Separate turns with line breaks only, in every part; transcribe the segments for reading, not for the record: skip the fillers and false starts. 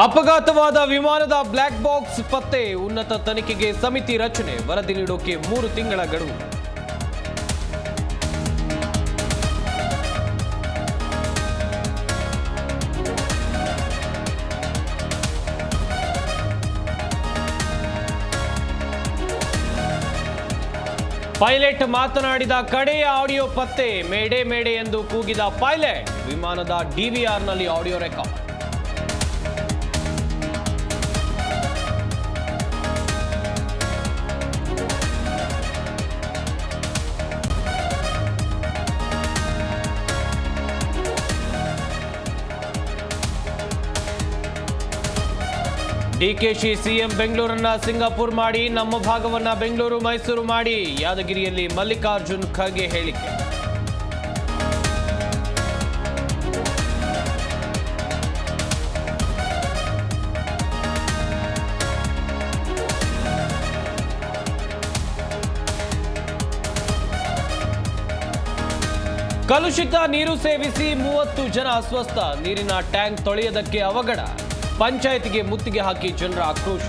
ಅಪಘಾತವಾದ ವಿಮಾನದ black box ಪತ್ತೆ, ಉನ್ನತ ತನಿಖೆಗೆ ಸಮಿತಿ ರಚನೆ, ವರದಿ ನೀಡೋಕೆ 3 ತಿಂಗಳ ಗಡುವು. ಪೈಲಟ್ ಮಾತನಾಡಿದ ಕಡೆಯ ಆಡಿಯೋ ಪತ್ತೆ, ಮೇಡೆ ಮೇಡೆ ಎಂದು ಕೂಗಿದ ಪೈಲಟ್, ವಿಮಾನದ ಡಿವಿಆರ್ನಲ್ಲಿ ಆಡಿಯೋ ರೆಕಾರ್ಡ್. ಡಿಕೆಶಿ ಸಿಎಂ ಬೆಂಗಳೂರನ್ನ ಸಿಂಗಾಪುರ್ ಮಾಡಿ, ನಮ್ಮ ಭಾಗವನ್ನ ಬೆಂಗಳೂರು ಮೈಸೂರು ಮಾಡಿ, ಯಾದಗಿರಿಯಲ್ಲಿ ಮಲ್ಲಿಕಾರ್ಜುನ್ ಖರ್ಗೆ ಹೇಳಿಕೆ. ಕಲುಷಿತ ನೀರು ಸೇವಿಸಿ 30 ಜನ ಅಸ್ವಸ್ಥ, ನೀರಿನ ಟ್ಯಾಂಕ್ ತೊಳೆಯದಕ್ಕೆ ಅವಘಡ, ಪಂಚಾಯತ್ಗೆ ಮುತ್ತಿಗೆ ಹಾಕಿ ಜನರ ಆಕ್ರೋಶ.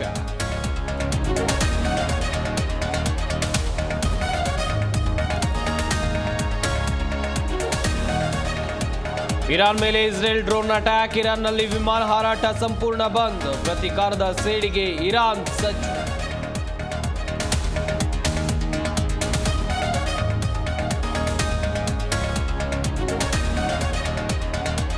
ಇರಾನ್ ಮೇಲೆ ಇಸ್ರೇಲ್ ಡ್ರೋನ್ ಅಟ್ಯಾಕ್, ಇರಾನ್ನಲ್ಲಿ ವಿಮಾನ ಹಾರಾಟ ಸಂಪೂರ್ಣ ಬಂದ್, ಪ್ರತೀಕಾರದ ಸೇಡಿಗೆ ಇರಾನ್ ಸಜ್ಜು.